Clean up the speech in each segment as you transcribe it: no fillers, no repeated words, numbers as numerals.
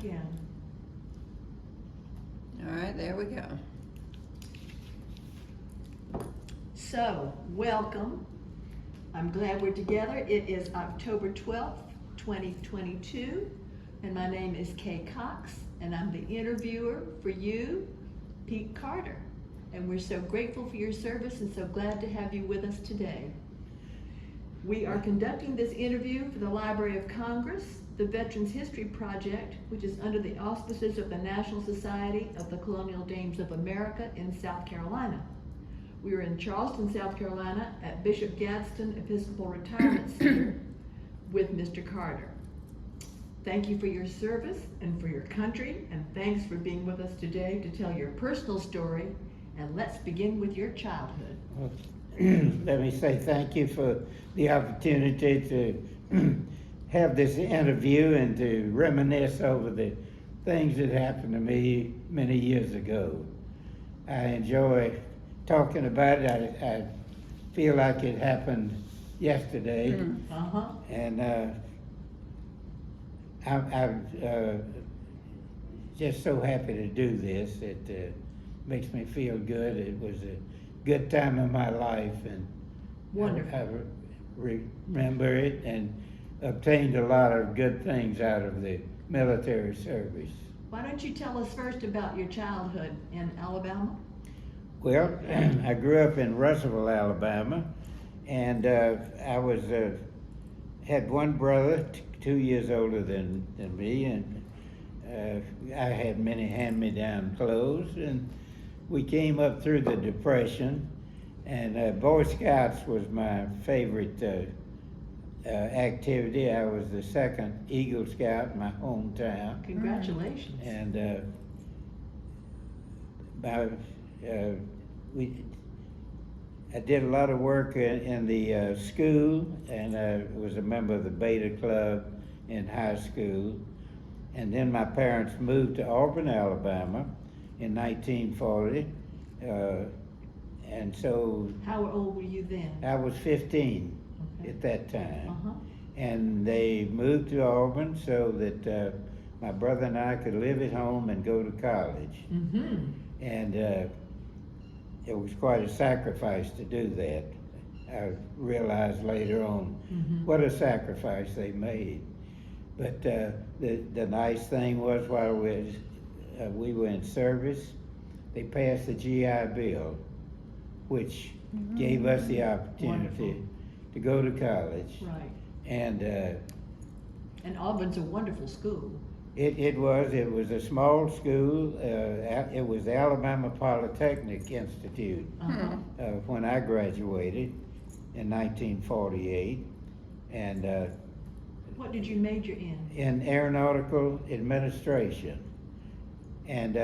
again. All right, there we go. So, welcome. I'm glad we're together. It is October 12th, 2022, and my name is Kay Cox, and I'm the interviewer for you, Pete Carter. And we're so grateful for your service and so glad to have you with us today. We are conducting this interview for the Library of Congress, the Veterans History Project, which is under the auspices of the National Society of the Colonial Dames of America in South Carolina. We are in Charleston, South Carolina at Bishop Gadsden Episcopal Retirement Center with Mr. Carter. Thank you for your service and for your country, and thanks for being with us today to tell your personal story. And let's begin with your childhood. Well, let me say thank you for the opportunity to have this interview and to reminisce over the things that happened to me many years ago. I enjoy talking about it. I feel like it happened yesterday. And I'm just so happy to do this. It makes me feel good. It was a good time in my life, and Wonderful. I remember it and obtained a lot of good things out of the military service. Why don't you tell us first about your childhood in Alabama? Well, I grew up in Russellville, Alabama, and I was had one brother, 2 years older than me, and I had many hand-me-down clothes, and we came up through the Depression, and Boy Scouts was my favorite activity. I was the second Eagle Scout in my hometown. Congratulations. And I did a lot of work in the school, and I was a member of the Beta Club in high school. And then my parents moved to Auburn, Alabama in 1940. And so How old were you then? I was 15 Okay. at that time. Uh-huh. And they moved to Auburn so that my brother and I could live at home and go to college. Mm-hmm. And it was quite a sacrifice to do that. I realized later on what a sacrifice they made. But the nice thing was, while we were in service, they passed the GI Bill, which gave us the opportunity to go to college. Right. And And Auburn's a wonderful school. it was a small school. It was the Alabama Polytechnic Institute Uh-huh. when I graduated in 1948. And What did you major in? aeronautical administration. And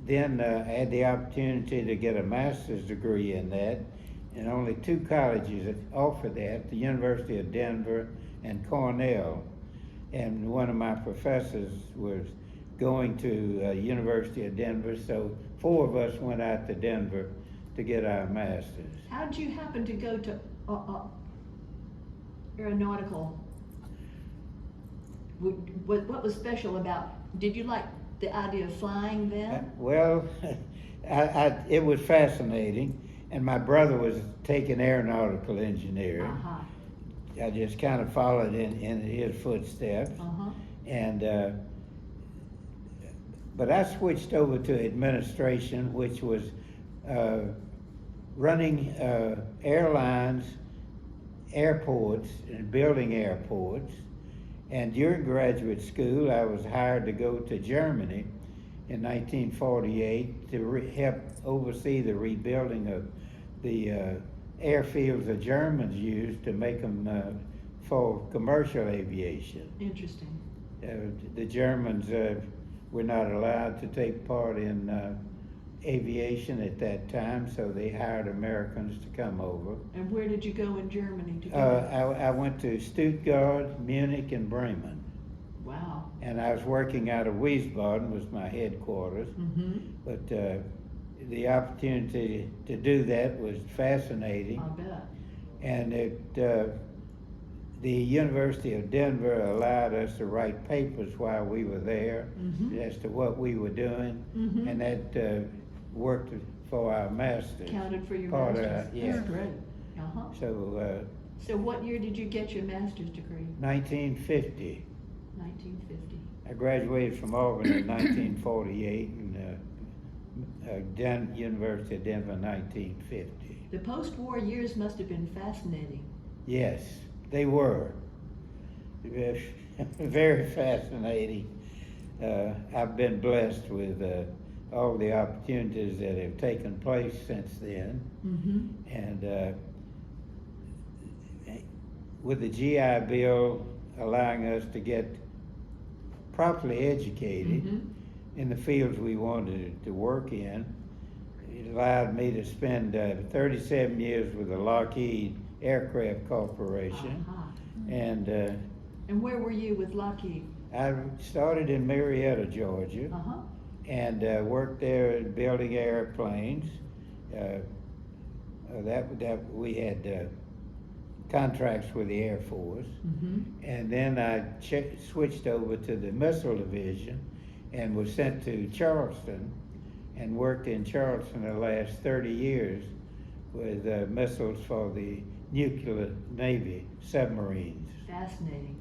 then I had the opportunity to get a master's degree in that, and only two colleges that offered that, the University of Denver and Cornell. And one of my professors was going to University of Denver, so four of us went out to Denver to get our master's. How did you happen to go to aeronautical? What was special about, did you like the idea of flying then? Well, it was fascinating, and my brother was taking aeronautical engineering. Uh-huh. I just kind of followed in his footsteps. Uh-huh. And but I switched over to administration, which was running airlines, airports, and building airports. And during graduate school, I was hired to go to Germany in 1948 to help oversee the rebuilding of the airfields the Germans used to make them for commercial aviation. Interesting. The Germans were not allowed to take part in aviation at that time, so they hired Americans to come over. And where did you go in Germany to go? I went to Stuttgart, Munich, and Bremen. Wow. And I was working out of Wiesbaden, was my headquarters. Mm-hmm. But the opportunity to do that was fascinating. I bet. And the University of Denver allowed us to write papers while we were there as to what we were doing, and that worked for our master's. Counted for your part master's. of, yeah. That's great. Uh-huh. So what year did you get your master's degree? 1950. 1950. I graduated from Auburn in 1948 and University of Denver 1950. The post-war years must have been fascinating. Yes, they were. Very fascinating. I've been blessed with all the opportunities that have taken place since then. And with the GI Bill allowing us to get properly educated in the fields we wanted to work in, it allowed me to spend 37 years with the Lockheed Aircraft Corporation. And where were you with Lockheed? I started in Marietta, Georgia, and worked there building airplanes. That we had contracts with the Air Force, and then I switched over to the missile division and was sent to Charleston and worked in Charleston the last 30 years with missiles for the nuclear Navy submarines. Fascinating.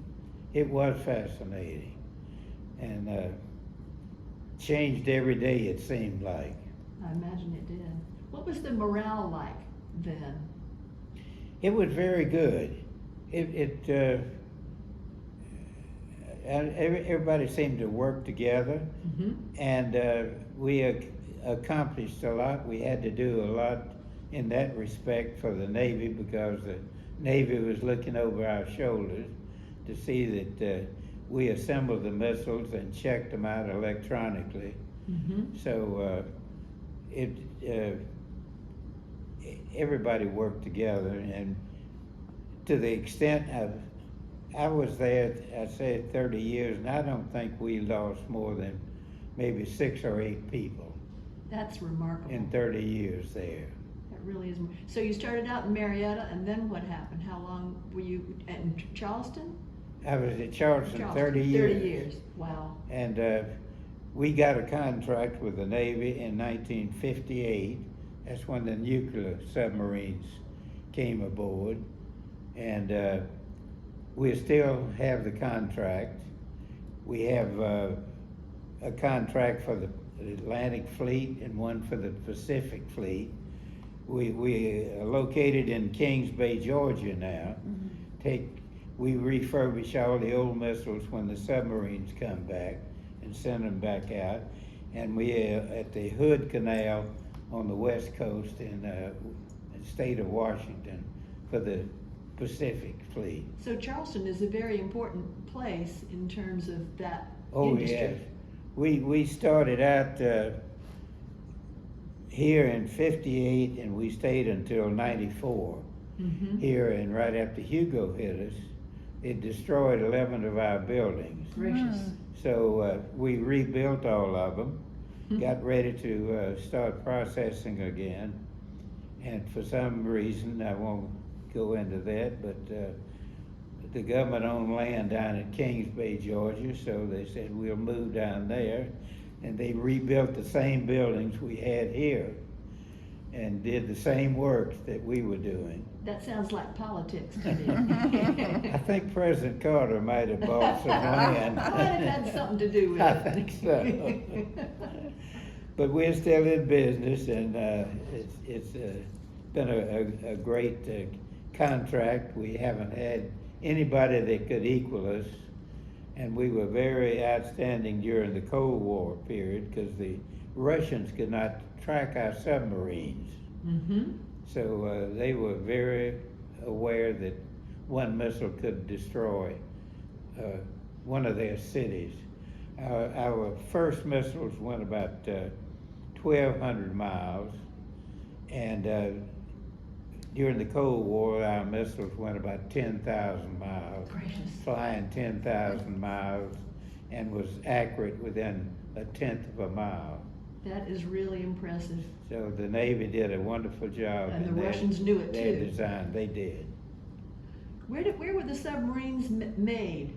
It was fascinating, and changed every day, it seemed like. I imagine it did. What was the morale like then? It was very good. Everybody seemed to work together, and we accomplished a lot. We had to do a lot in that respect for the Navy, because the Navy was looking over our shoulders to see that we assembled the missiles and checked them out electronically. So everybody worked together, and to the extent I was there, I said 30 years, and I don't think we lost more than maybe 6 or 8 people. That's remarkable. In 30 years there. That really is. So you started out in Marietta, and then what happened? How long were you in Charleston? I was at Charleston 30 years. 30 years, wow. And we got a contract with the Navy in 1958. That's when the nuclear submarines came aboard. And we still have the contract. We have a contract for the Atlantic Fleet and one for the Pacific Fleet. We are located in Kings Bay, Georgia now. We refurbish all the old missiles when the submarines come back and send them back out. And we are at the Hood Canal on the west coast in the state of Washington for the Pacific Fleet. So Charleston is a very important place in terms of that industry. Yes. We started out here in 58, and we stayed until 94 here, and right after Hugo hit us, it destroyed 11 of our buildings. Gracious. So we rebuilt all of them, got ready to start processing again, and for some reason, I won't go into that, but the government owned land down in Kings Bay, Georgia, so they said we'll move down there, and they rebuilt the same buildings we had here and did the same work that we were doing. That sounds like politics to me. I think President Carter might have bought some land. Might have had something to do with it. I think so. But we're still in business, and it's been a great contract. We haven't had anybody that could equal us, and we were very outstanding during the Cold War period because the Russians could not track our submarines. So they were very aware that one missile could destroy one of their cities. Our first missiles went about 1,200 miles, and during the Cold War, our missiles went about 10,000 miles, flying 10,000 miles, and was accurate within 1/10 of a mile. That is really impressive. So the Navy did a wonderful job. And the Russians knew it their too. design, they did. Where were the submarines made?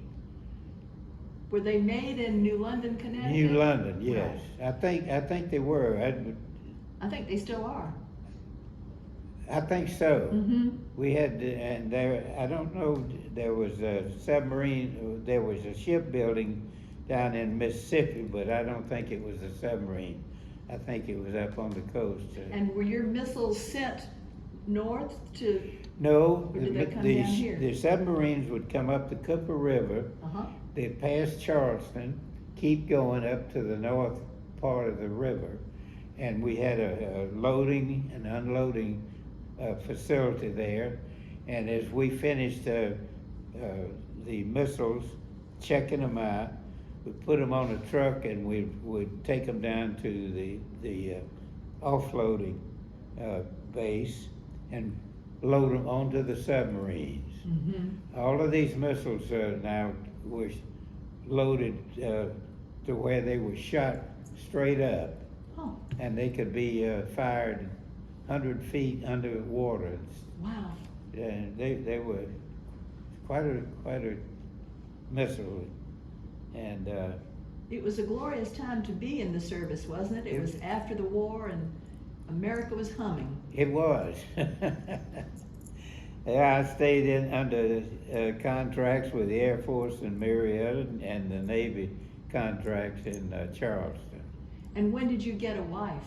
Were they made in New London, Connecticut? New London, yes. Right. I think they were. I think they still are. I think so. Mm-hmm. We had, and there, I don't know, there was a submarine, there was a shipbuilding down in Mississippi, but I don't think it was a submarine. I think it was up on the coast. And were your missiles sent north to? No, Or did they come the down here? the submarines would come up the Cooper River, Uh-huh. they'd pass Charleston, keep going up to the north part of the river, and we had a loading and unloading facility there. And as we finished the missiles, checking them out, we'd put them on a truck and we would take them down to the offloading base and load them onto the submarines. Mm-hmm. All of these missiles now were loaded to where they were shot straight up, Oh, and they could be fired 100 feet underwater. wow. And they were quite a missile, and It was a glorious time to be in the service, wasn't it? It was after the war and America was humming. it was. Yeah, I stayed in under contracts with the Air Force in Marietta and the Navy contracts in Charleston. And when did you get a wife?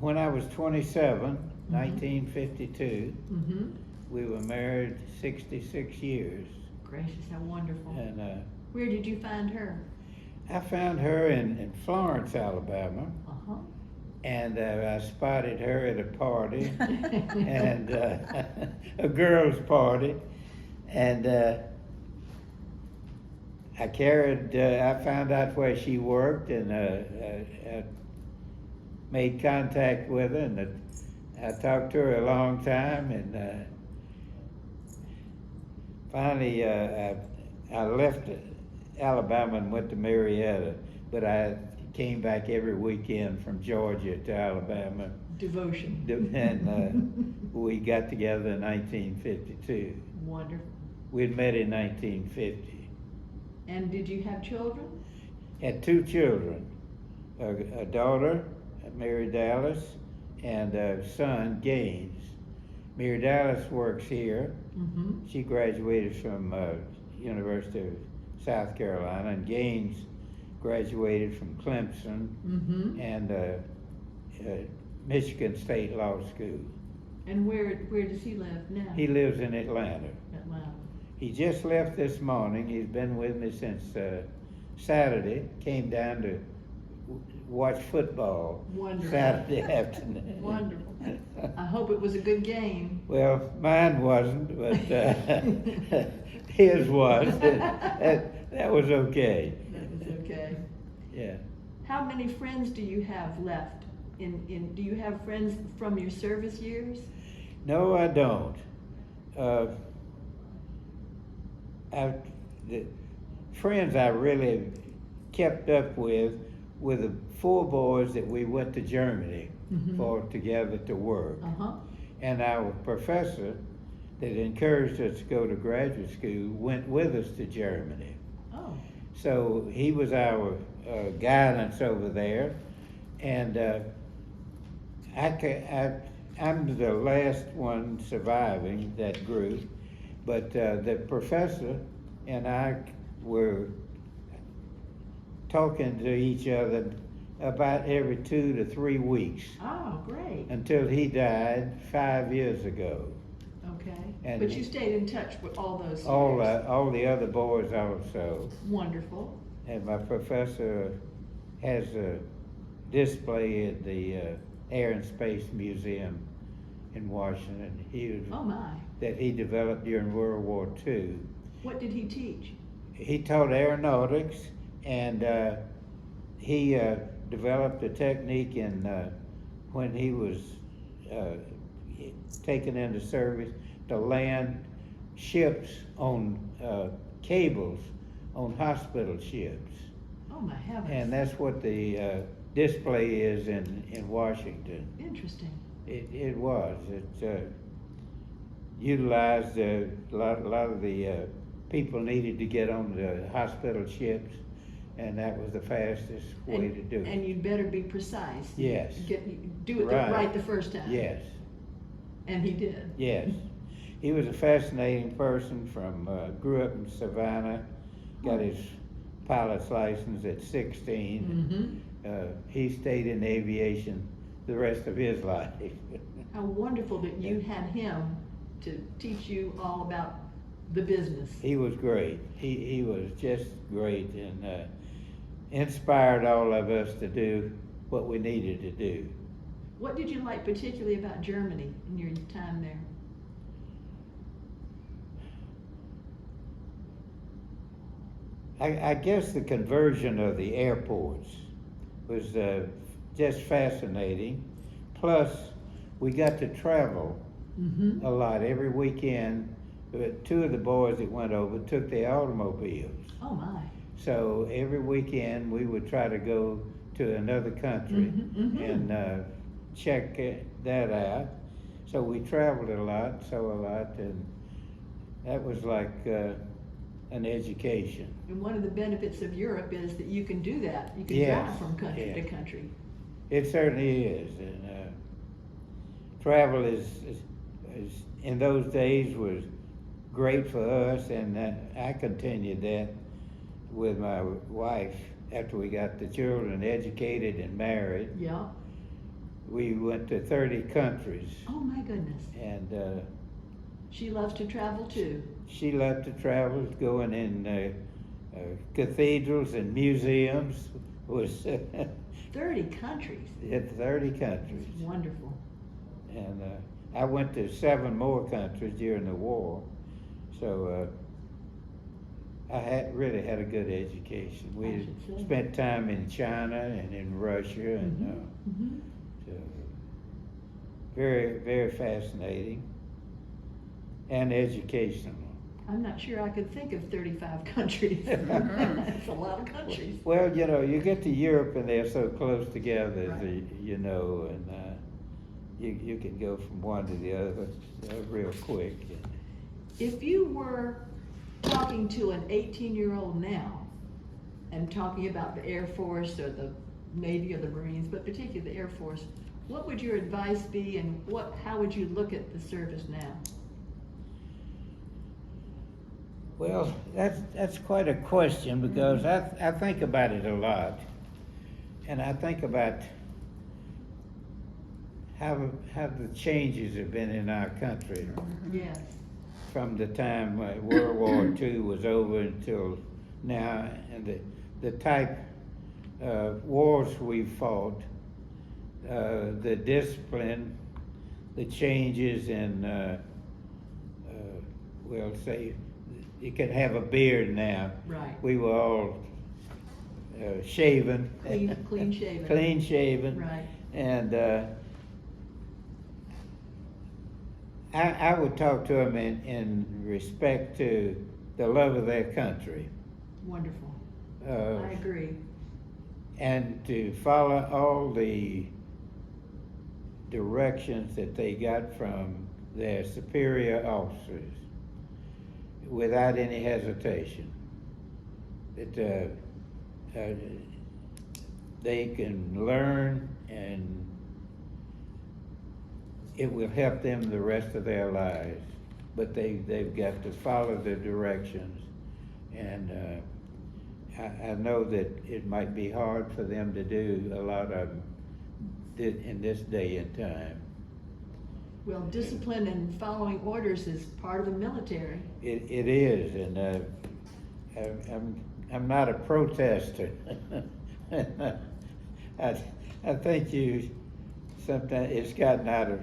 When I was 27, 1952, Mm-hmm. we were married 66 years. Gracious, how wonderful. And Where did you find her? I found her in Florence, Alabama, Uh-huh. and I spotted her at a party, and a girls' party, and I found out where she worked, and I made contact with her, and I talked to her a long time, and finally I left Alabama and went to Marietta, but I came back every weekend from Georgia to Alabama, Devotion. and we got together in 1952. Wonderful. We'd met in 1950. And did you have children? Had two children, a daughter, Mary Dallas, and a son, Gaines. Mary Dallas works here. Mm-hmm. She graduated from University of South Carolina, and Gaines graduated from Clemson Mm-hmm. and Michigan State Law School. And where does he live now? He lives in Atlanta. Atlanta. He just left this morning. He's been with me since Saturday. Came down to watch football. Wonderful. Saturday afternoon. Wonderful. I hope it was a good game. Well, mine wasn't, but his was. That was okay. That was okay. Yeah. How many friends do you have left? Do you have friends from your service years? No, I don't. The friends I really kept up with were the four boys that we went to Germany for together to work. Uh-huh. And our professor that encouraged us to go to graduate school went with us to Germany. Oh. So he was our guidance over there. And I'm the last one surviving that group. But the professor and I were talking to each other about every 2 to 3 weeks Oh, great. until he died 5 years ago. Okay. And But you stayed in touch with all those years. All the other boys also. Wonderful. And my professor has a display at the Air and Space Museum in Washington. Oh my. That he developed during World War II. What did he teach? He taught aeronautics, and he developed a technique in when he was taken into service to land ships on cables on hospital ships. Oh my heavens. And that's what the display is in Washington. Interesting. It was. utilized a lot of the people needed to get on the hospital ships, and that was the fastest way to do it. And you'd better be precise. Yes. Do it right the first time. Yes. And he did. Yes. He was a fascinating person grew up in Savannah, got his pilot's license at 16. He stayed in aviation the rest of his life. How wonderful that you had him to teach you all about the business. He was great. He was just great, and inspired all of us to do what we needed to do. What did you like particularly about Germany in your time there? I guess the conversion of the airports was just fascinating. Plus, we got to travel a lot every weekend. Two of the boys that went over took their automobiles. Oh my. So every weekend we would try to go to another country and check that out. So we traveled a lot, and that was like an education. And one of the benefits of Europe is that you can do that. You can Yes, drive from country to yes. country. It certainly is, and travel is in those days was great for us, and I continued that with my wife after we got the children educated and married. Yeah. We went to 30 countries, Oh my goodness. and She loves to travel too. she loved to travel, going in cathedrals and museums. Was 30 countries. at 30 countries. It's wonderful. And I went to 7 more countries during the war, so I really had a good education. I We should say. spent time in China and in Russia, and so very, very fascinating and educational. I'm not sure I could think of 35 countries. That's a lot of countries. Well, you get to Europe and they're so close together, Right. and you can go from one to the other real quick. If you were talking to an 18-year-old now and talking about the Air Force or the Navy or the Marines, but particularly the Air Force, what would your advice be, and how would you look at the service now? Well, that's quite a question, because I think about it a lot, and I think about how the changes have been in our country Yes. from the time World War II was over until now, and the type of wars we've fought, the discipline, the changes in, we'll say, you can have a beard now. Right. We were all shaven. Clean shaven. Clean shaven. Right. And I would talk to them in respect to the love of their country. Wonderful. I agree. And to follow all the directions that they got from their superior officers without any hesitation. That they can learn, and it will help them the rest of their lives. But they've got to follow the directions, and I know that it might be hard for them to do a lot of them in this day and time. Well, discipline and following orders is part of the military. It is, and I'm not a protester. I think sometimes it's gotten out of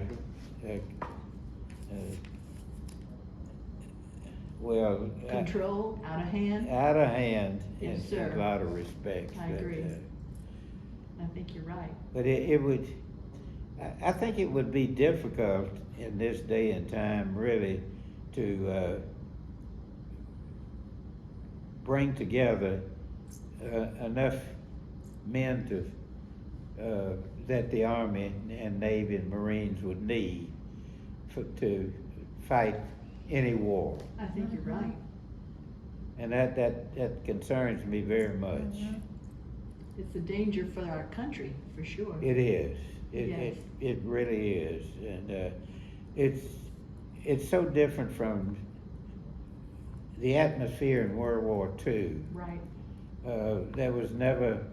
Control, out of hand. out of hand Yes, in sir. a lot of respects. I agree. I think you're right. But it would, I think it would be difficult in this day and time, really, to bring together enough men that the Army and Navy and Marines would need to fight any war. I think you're right. And that concerns me very much. It's a danger for our country, for sure. It is. Yes. It really is. And it's so different from the atmosphere in World War II. Right. There was never,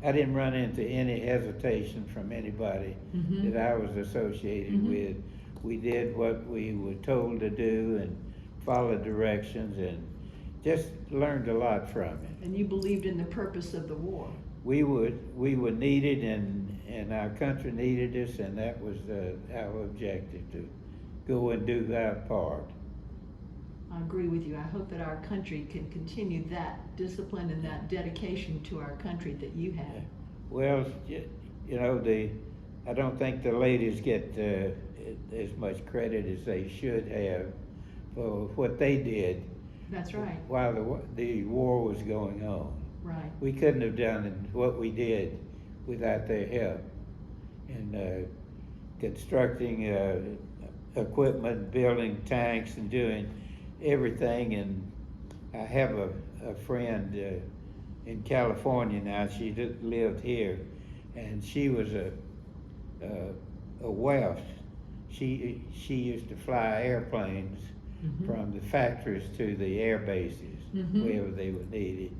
I didn't run into any hesitation from anybody Mhm. that I was associated Mhm. with. We did what we were told to do and followed directions and just learned a lot from it. And you believed in the purpose of the war. We were needed and our country needed us, and that was our objective, to go and do our part. I agree with you. I hope that our country can continue that discipline and that dedication to our country that you have. Well, you know, I don't think the ladies get as much credit as they should have for what they did That's right. while the war was going on. Right. We couldn't have done what we did without their help in constructing equipment, building tanks, and doing everything. And I have a friend in California now. She lived here, and she was a Welsh. She used to fly airplanes Mhm. from the factories to the air bases, Mhm. wherever they were needed.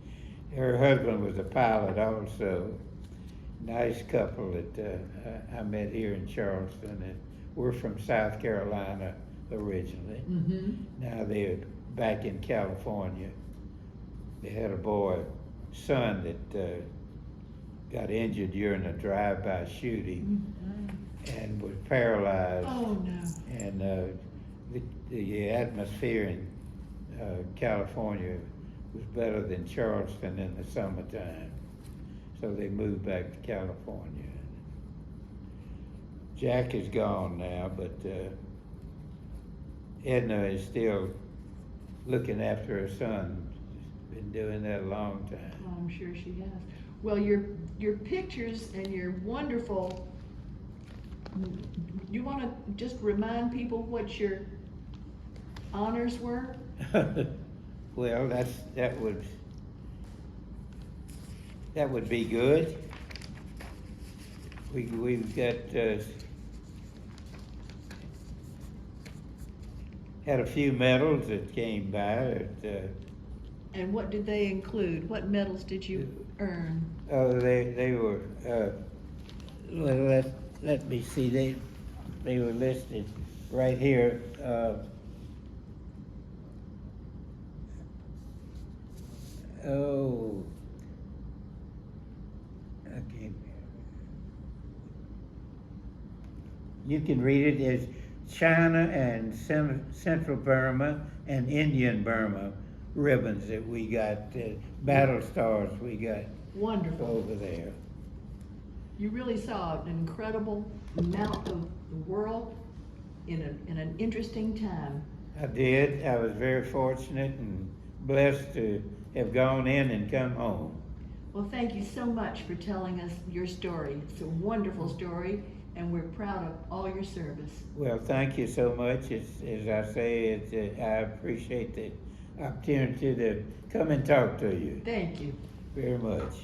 Her husband was a pilot also. Nice couple that I met here in Charleston. And we're from South Carolina originally. Mhm. Now they're back in California. They had a son that got injured during a drive-by shooting and was paralyzed. Oh, no. And the atmosphere in California was better than Charleston in the summertime. So they moved back to California. Jack is gone now, but Edna is still looking after her son. Been doing that a long time. Oh, I'm sure she has. Well, your pictures and your wonderful, you want to just remind people what your honors were? Well, that would be good. We've got had a few medals that came by. And what did they include? What medals did you earn? They were well, let me see. They were listed right here. Oh, okay. You can read it as China and Central Burma and Indian Burma ribbons that we got, battle stars we got Wonderful. over there. You really saw an incredible amount of the world in an interesting time. I did. I was very fortunate and blessed to have gone in and come home. Well, thank you so much for telling us your story. It's a wonderful story, and we're proud of all your service. Well, thank you so much. As I say, I appreciate the opportunity to come and talk to you Thank you. very much.